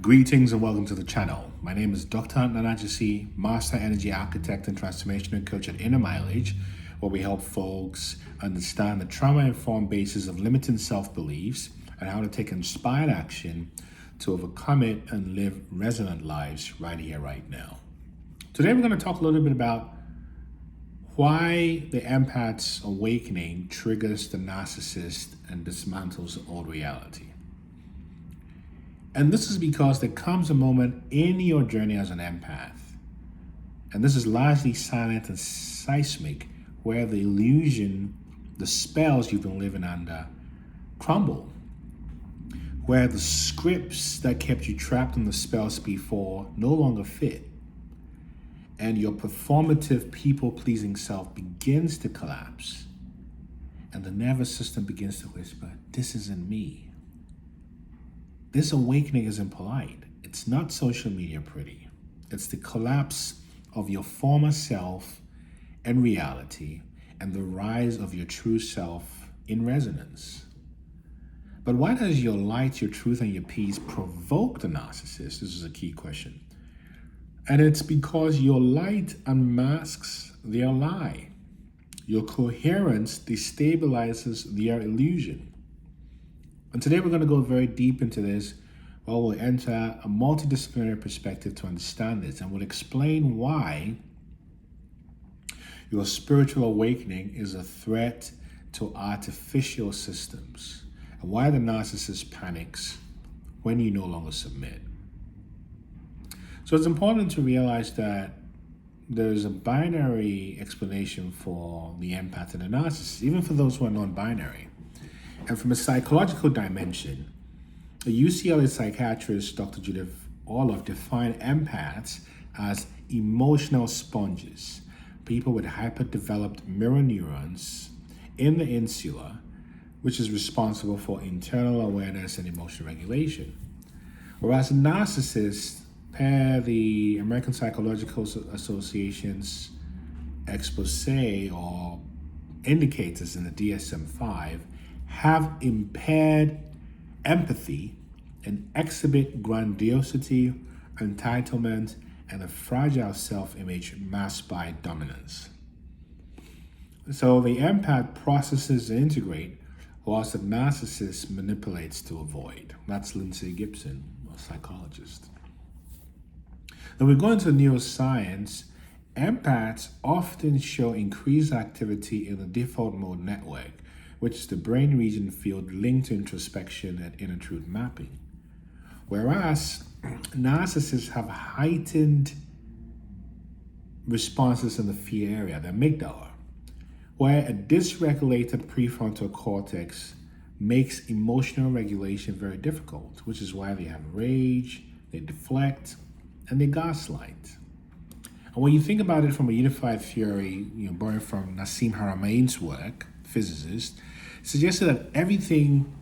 Greetings and welcome to the channel. My name is Dr. Gyesie, Master Energy Architect and Transformational Coach at Inner Mileage, where we help folks understand the trauma-informed basis of limiting self-beliefs and how to take inspired action to overcome it and live resonant lives right here, right now. Today we're going to talk a little bit about why the empath's awakening triggers the narcissist and dismantles the old reality. And this is because there comes a moment in your journey as an empath, and this is largely silent and seismic, where the illusion, the spells you've been living under crumble, where the scripts that kept you trapped in the spells before no longer fit, and your performative people-pleasing self begins to collapse, and the nervous system begins to whisper, "This isn't me." This awakening isn't polite. It's not social media pretty. It's the collapse of your former self and reality and the rise of your true self in resonance. But why does your light, your truth, and your peace provoke the narcissist? This is a key question. And it's because your light unmasks their lie. Your coherence destabilizes their illusion. And today we're going to go very deep into this, where we'll enter a multidisciplinary perspective to understand this, and we'll explain why your spiritual awakening is a threat to artificial systems, and why the narcissist panics when you no longer submit. So it's important to realize that there's a binary explanation for the empath and the narcissist, even for those who are non-binary. And from a psychological dimension, the UCLA psychiatrist Dr. Judith Orloff defined empaths as emotional sponges, people with hyper-developed mirror neurons in the insula, which is responsible for internal awareness and emotional regulation. Whereas narcissists, per the American Psychological Association's expose or indicators in the DSM-5, have impaired empathy and exhibit grandiosity, entitlement, and a fragile self-image masked by dominance. So the empath processes and integrate, whilst the narcissist manipulates to avoid. That's Lindsay Gibson, a psychologist. Then we go into neuroscience. Empaths often show increased activity in the default mode network, which is the brain region field linked to introspection and inner truth mapping. Whereas narcissists have heightened responses in the fear area, the amygdala, where a dysregulated prefrontal cortex makes emotional regulation very difficult, which is why they have rage, they deflect, and they gaslight. And when you think about it from a unified theory, borrowing from Nassim Harameyn's work, physicist, suggested that everything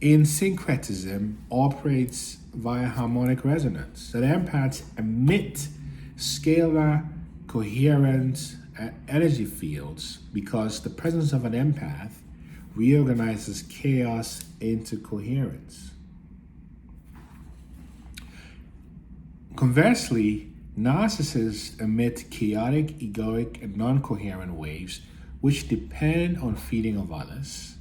in syncretism operates via harmonic resonance. That empaths emit scalar, coherent energy fields because the presence of an empath reorganizes chaos into coherence. Conversely, narcissists emit chaotic, egoic, and non-coherent waves which depend on feeding of others,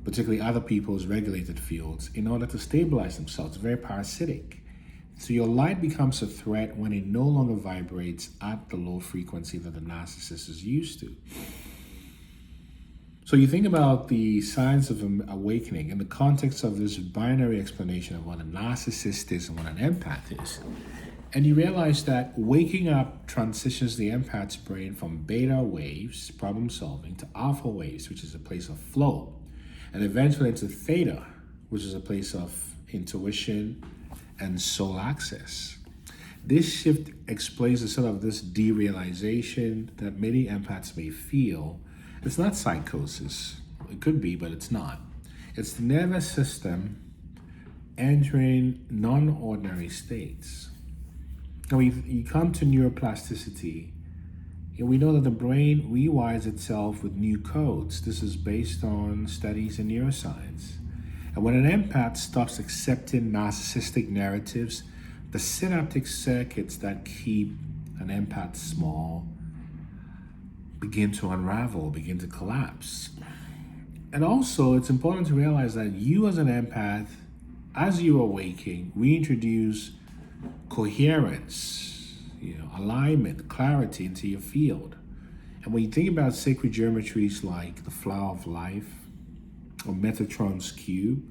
particularly other people's regulated fields, in order to stabilize themselves. Very parasitic. So your light becomes a threat when it no longer vibrates at the low frequency that the narcissist is used to. So you think about the signs of awakening in the context of this binary explanation of what a narcissist is and what an empath is. And you realize that waking up transitions the empath's brain from beta waves, problem solving, to alpha waves, which is a place of flow, and eventually into theta, which is a place of intuition and soul access. This shift explains the sort of this derealization that many empaths may feel. It's not psychosis. It could be, but it's not. It's the nervous system entering non-ordinary states. Now, you come to neuroplasticity, and we know that the brain rewires itself with new codes. This is based on studies in neuroscience. And when an empath stops accepting narcissistic narratives, the synaptic circuits that keep an empath small begin to unravel, begin to collapse. And also, it's important to realize that you as an empath, as you are waking, reintroduce coherence, alignment, clarity into your field. And when you think about sacred geometries like the flower of life, or Metatron's cube,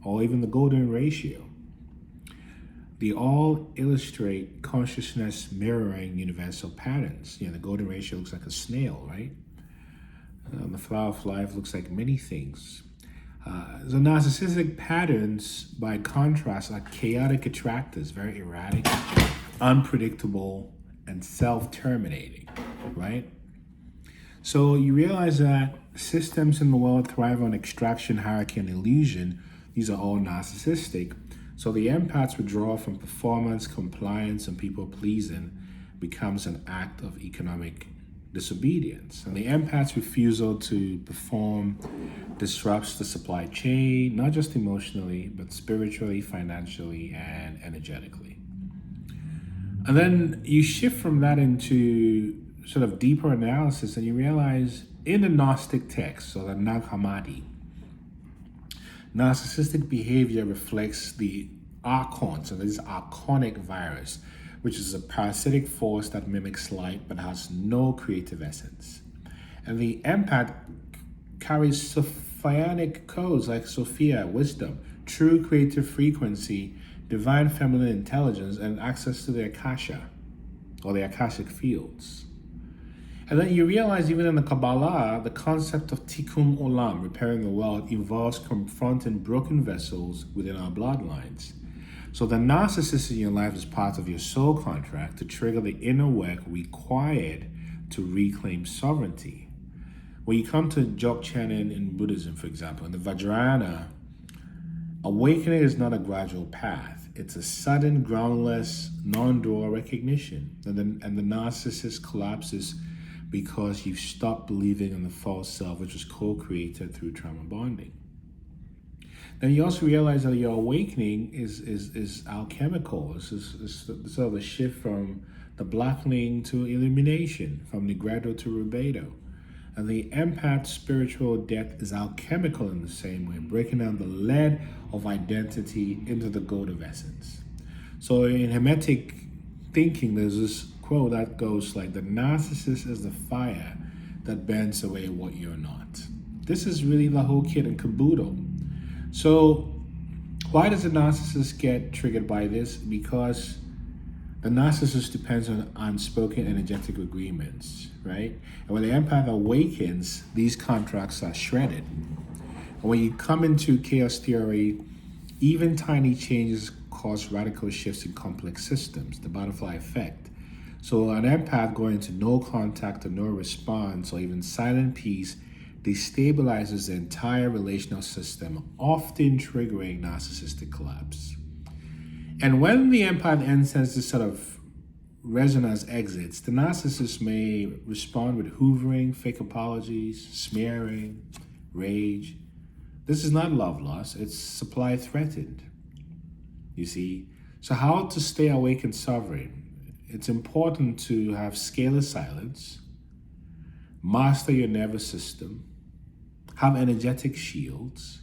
or even the golden ratio, they all illustrate consciousness mirroring universal patterns. The golden ratio looks like a snail, right? The flower of life looks like many things. The narcissistic patterns, by contrast, are chaotic attractors, very erratic, unpredictable, and self-terminating, right? So you realize that systems in the world thrive on extraction, hierarchy, and illusion. These are all narcissistic. So the empath's withdrawal from performance, compliance, and people-pleasing becomes an act of economic disobedience. And the empath's refusal to perform disrupts the supply chain, not just emotionally, but spiritually, financially, and energetically. And then you shift from that into sort of deeper analysis, and you realize in the Gnostic text, so the Nag Hammadi, narcissistic behavior reflects the archon, so this archonic virus, which is a parasitic force that mimics light but has no creative essence. And the empath carries Sophianic codes like Sophia, wisdom, true creative frequency, divine feminine intelligence, and access to the Akasha, or the Akashic fields. And then you realize even in the Kabbalah, the concept of tikkun olam, repairing the world, involves confronting broken vessels within our bloodlines. So the narcissist in your life is part of your soul contract to trigger the inner work required to reclaim sovereignty. When you come to Dzogchen in Buddhism, for example, in the Vajrayana, awakening is not a gradual path. It's a sudden, groundless, non-dual recognition. And the narcissist collapses because you've stopped believing in the false self, which was co-created through trauma bonding. Then you also realize that your awakening is alchemical. It's sort of a shift from the blackening to illumination, from Negredo to Rubedo. And the empath's spiritual death is alchemical in the same way, breaking down the lead of identity into the gold of essence. So in Hermetic thinking, there's this quote that goes like, the narcissist is the fire that burns away what you're not. This is really the whole kit and caboodle. So why does the narcissist get triggered by this? Because the narcissist depends on unspoken energetic agreements, right? And when the empath awakens, these contracts are shredded. And when you come into chaos theory, even tiny changes cause radical shifts in complex systems, the butterfly effect. So an empath going into no contact or no response or even silent peace destabilizes the entire relational system, often triggering narcissistic collapse. And when the empath enters this sort of resonance exits, the narcissist may respond with hoovering, fake apologies, smearing, rage. This is not love loss, it's supply threatened. You see? So how to stay awake and sovereign? It's important to have scalar silence, master your nervous system, have energetic shields,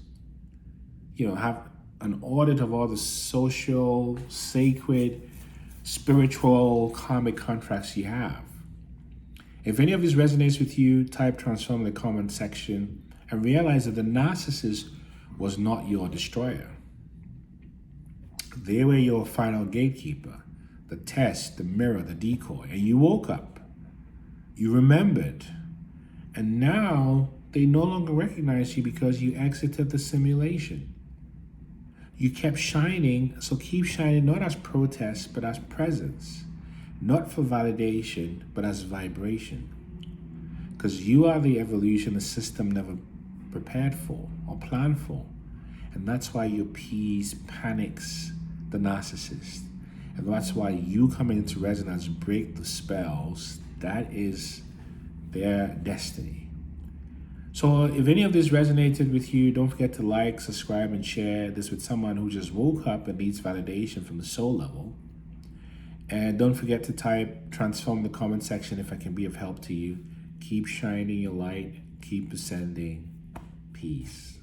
have an audit of all the social, sacred, spiritual, karmic contracts you have. If any of this resonates with you, type transform in the comment section and realize that the narcissist was not your destroyer. They were your final gatekeeper, the test, the mirror, the decoy, and you woke up. You remembered. And now they no longer recognize you because you exited the simulation. You kept shining, so keep shining not as protest, but as presence. Not for validation, but as vibration. Because you are the evolution the system never prepared for or planned for. And that's why you appease, panics the narcissist. And that's why you come into resonance, break the spells. That is their destiny. So if any of this resonated with you, don't forget to like, subscribe, and share this with someone who just woke up and needs validation from the soul level. And don't forget to type transform in the comment section if I can be of help to you. Keep shining your light, keep ascending. Peace.